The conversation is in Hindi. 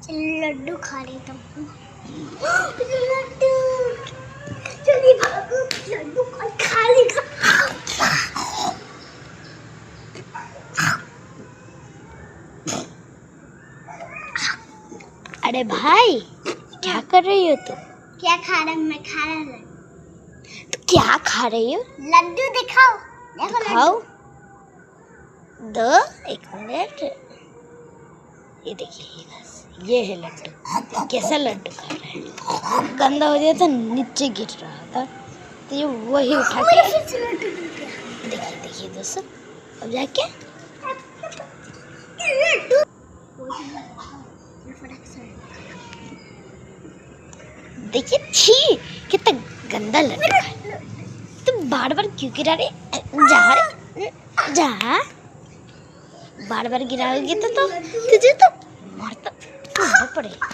लड्डू खा लेता हूँ। लड्डू जल्दी भागो, लड्डू खा लेगा। अरे भाई क्या कर रही हो तुम? क्या खा रहा हूँ? मैं खा रहा हूँ। तो क्या खा रही हो? लड्डू दिखाओ। देखो दिखाओ। दो एक मिनट। ये देखिए ये है लड्डू। कैसा लड्डू खा रहा है? गंदा हो गया तो नीचे गिर रहा था, तो ये वही उठा के देखिए देखिए दोस्तों। अब जाके देखिए, छी कितना गंदा लड्डू है। तुम बार बार क्यों गिरा रहे? जा बार बार गिराओगे तो तुझे तो मरना पड़ेगा।